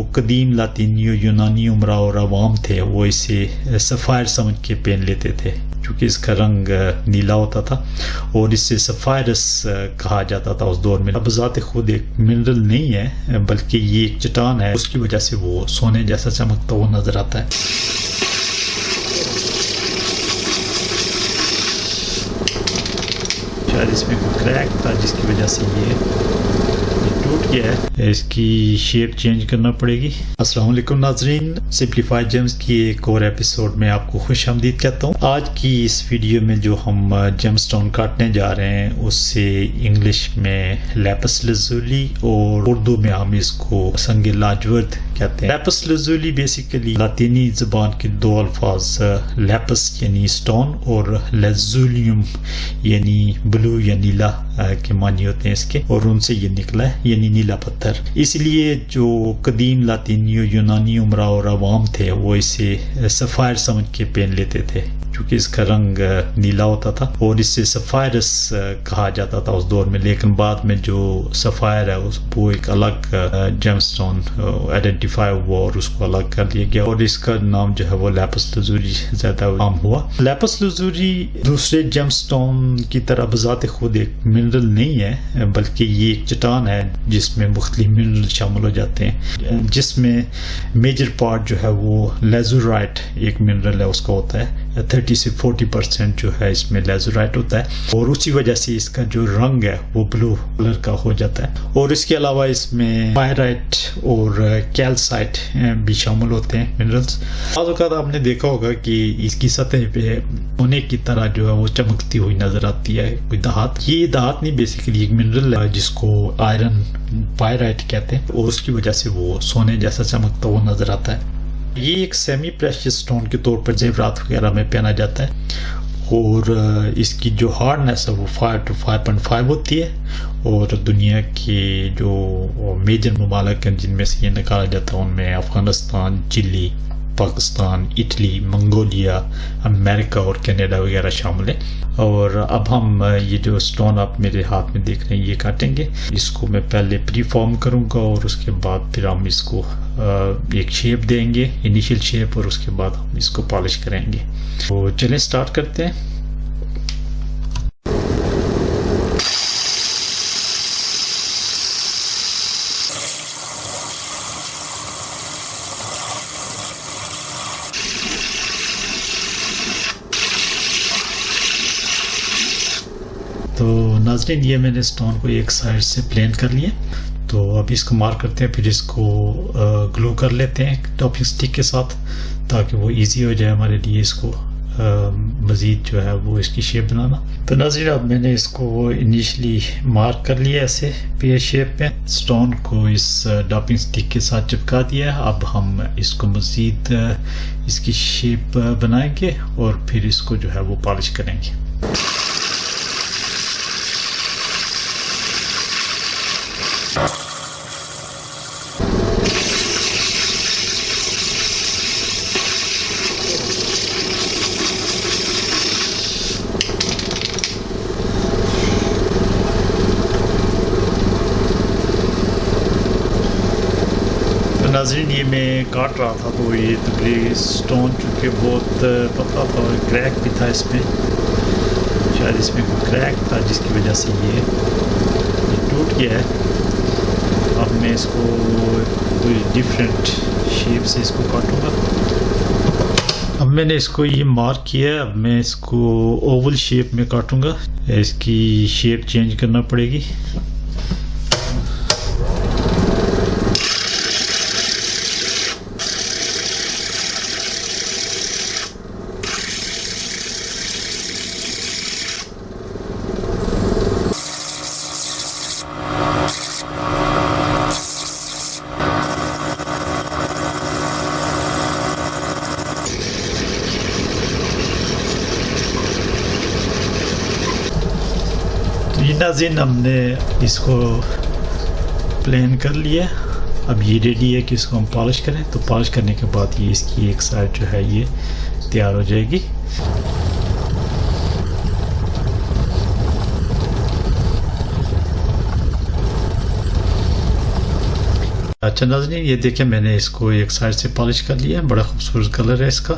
जो कदीम लातीनी और यूनानी उमरा और अवाम थे वो इसे सफ़ायर समझ के पहन लेते थे, क्योंकि इसका रंग नीला होता था और इससे सफ़ायरस कहा जाता था उस दौर में। अब ज़ात खुद एक मिनरल नहीं है बल्कि ये एक चट्टान है, उसकी वजह से वो सोने जैसा चमकता हुआ नजर आता है। शायद इसमें कोई क्रैक था जिसकी वजह से ये टूट गया है, इसकी शेप चेंज करना पड़ेगी। अस्सलाम वालेकुम नाजरीन, सिंपलीफाइड जेम्स की एक और एपिसोड में आपको खुशामदीद कहता हूँ। आज की इस वीडियो में जो हम जेमस्टोन काटने जा रहे हैं उससे इंग्लिश में लैपिस लज़ूली और उर्दू में हम इसको संगे लाजवर्द कहते हैं। लैपिस लज़ूली बेसिकली लातीनी ज़बान के दो अल्फाज लैपिस यानी स्टोन और लज़ूलियम यानी ब्लू या नीला के मानी होते हैं इसके, और उनसे ये निकला है यानी नीला पत्थर। इसलिए जो कदीम लातीनी और यूनानी उमरा और अवाम थे वो इसे सफ़ायर समझ के पहन लेते थे, क्योंकि इसका रंग नीला होता था और इससे सफ़ायरस कहा जाता था उस दौर में। लेकिन बाद में जो सफ़ायर है वो एक अलग जेमस्टोन आइडेंटिफाई हुआ और उसको अलग कर दिया गया और इसका नाम जो है वो लैपिस लज़ूली ज़्यादा आम हुआ। लैपिस लज़ूली दूसरे जेमस्टोन की तरह बज़ात खुद एक मिनरल नहीं है बल्कि ये एक चट्टान है जिसमें मुख्तलिफ मिनरल शामिल हो जाते हैं, जिसमें मेजर पार्ट जो है वो लेज़ूराइट एक मिनरल है उसका होता है। 30 से 40% जो है इसमें लेज़ूराइट होता है और उसी वजह से इसका जो रंग है वो ब्लू कलर का हो जाता है। और इसके अलावा इसमें पायराइट और कैल्साइट भी शामिल होते हैं मिनरल्स। बाद आपने देखा होगा कि इसकी सतह पे सोने की तरह जो है वो चमकती हुई नजर आती है कोई धात। ये धात नहीं, बेसिकली एक मिनरल है जिसको आयरन पायराइट कहते हैं और उसकी वजह से वो सोने जैसा चमकता हुआ नजर आता है। ये एक सेमी प्रेशियस स्टोन के तौर पर जेवरात वगैरह में पहना जाता है और इसकी जो हार्डनेस है वो 5 to 5.5 होती है और दुनिया के जो मेजर ममालिक हैं जिनमें से ये निकाला जाता है उनमें Afghanistan, Chile, Pakistan, Italy, Mongolia, America और कनाडा वगैरह शामिल है। और अब हम ये जो स्टोन आप मेरे हाथ में देख रहे हैं ये काटेंगे। इसको मैं पहले प्री फॉर्म करूंगा और उसके बाद फिर हम इसको एक शेप देंगे, इनिशियल शेप, और उसके बाद हम इसको पॉलिश करेंगे। तो चलें स्टार्ट करते हैं। तो नाज़रीन ये मैंने स्टोन को एक साइड से प्लेन कर लिया, तो अब इसको मार्क करते हैं, फिर इसको ग्लू कर लेते हैं टॉपिंग स्टिक के साथ ताकि वो इजी हो जाए हमारे लिए इसको मज़ीद जो है वो इसकी शेप बनाना। तो नाज़रीन अब मैंने इसको इनिशियली मार्क कर लिया ऐसे पेयर शेप में, स्टोन को इस टॉपिंग स्टिक के साथ चिपका दिया। अब हम इसको मज़ीद इसकी शेप बनाएंगे और फिर इसको जो है वो पॉलिश करेंगे। नाज़रीन ये मैं काट रहा था तो ये तकरीबन स्टोन चूँकि बहुत पतला था और क्रैक भी था इसमें, शायद इसमें कोई क्रैक था जिसकी वजह से ये टूट गया है। अब मैं इसको कोई डिफरेंट शेप से इसको काटूंगा। अब मैंने इसको ये मार्क किया है, अब मैं इसको ओवल शेप में काटूंगा। इसकी शेप चेंज करना पड़ेगी। नाज़रीन हमने इसको प्लेन कर लिया, अब ये रेडी है कि इसको हम पॉलिश करें। तो पॉलिश करने के बाद ये इसकी एक साइड जो है ये तैयार हो जाएगी। अच्छा नाज़रीन, ये देखिए मैंने इसको एक साइड से पॉलिश कर लिया। बड़ा खूबसूरत कलर है इसका,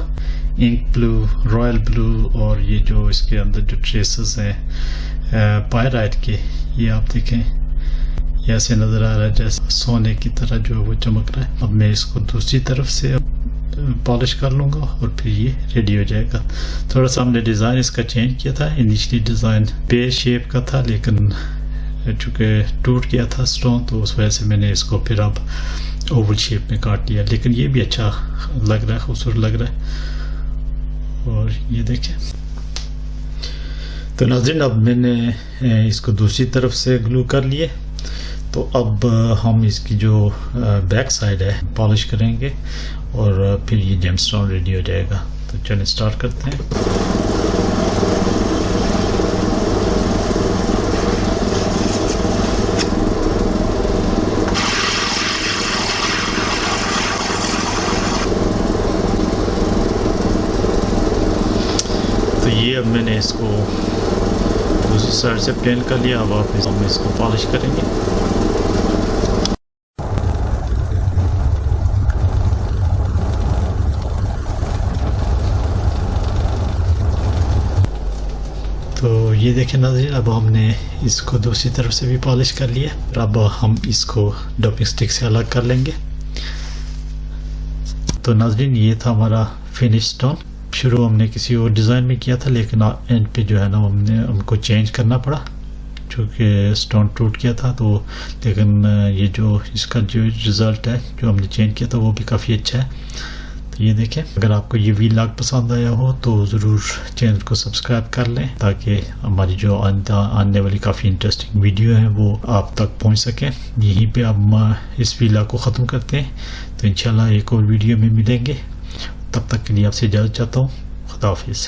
इंक ब्लू, रॉयल ब्लू, और ये जो इसके अंदर जो ट्रेसेस हैं पायराइट के, ये आप देखें ये ऐसे नज़र आ रहा है जैसे सोने की तरह जो वो चमक रहा है। अब मैं इसको दूसरी तरफ से पॉलिश कर लूँगा और फिर ये रेडी हो जाएगा। थोड़ा सा हमने डिज़ाइन इसका चेंज किया था। इनिशियली डिज़ाइन पेयर शेप का था, लेकिन चूँकि टूट गया था स्टोन, तो उस वजह से मैंने इसको फिर अब ओवल शेप में काट लिया। लेकिन ये भी अच्छा लग रहा है, खूबसूरत लग रहा है। और ये देखें, तो नाज़रीन अब मैंने इसको दूसरी तरफ से ग्लू कर लिए। तो अब हम इसकी जो बैक साइड है पॉलिश करेंगे और फिर ये जेमस्टोन रेडी हो जाएगा। तो चलिए स्टार्ट करते हैं। तो ये अब मैंने इसको दूसरी साइड से प्लेन कर लिया। अब वापस हम इसको पॉलिश करेंगे। तो ये देखें नाज़रीन, अब हमने इसको दूसरी तरफ से भी पॉलिश कर लिया। अब हम इसको डॉपिंग स्टिक से अलग कर लेंगे। तो नाज़रीन ये था हमारा फिनिश स्टोन। शुरू हमने किसी और डिज़ाइन में किया था, लेकिन एंड पे जो है ना हमको चेंज करना पड़ा क्योंकि स्टोन टूट गया था। तो लेकिन ये जो इसका जो रिज़ल्ट है जो हमने चेंज किया था वो भी काफ़ी अच्छा है। तो ये देखें, अगर आपको ये व्लॉग पसंद आया हो तो ज़रूर चैनल को सब्सक्राइब कर लें ताकि हमारी जो आने वाली काफ़ी इंटरेस्टिंग वीडियो है वो आप तक पहुंच सकें। यहीं पे अब इस व्लॉग को ख़त्म करते हैं। तो इंशाल्लाह एक और वीडियो में मिलेंगे। तब तक के लिए आपसे इजाज़त चाहता हूँ। खुदा हाफिज़।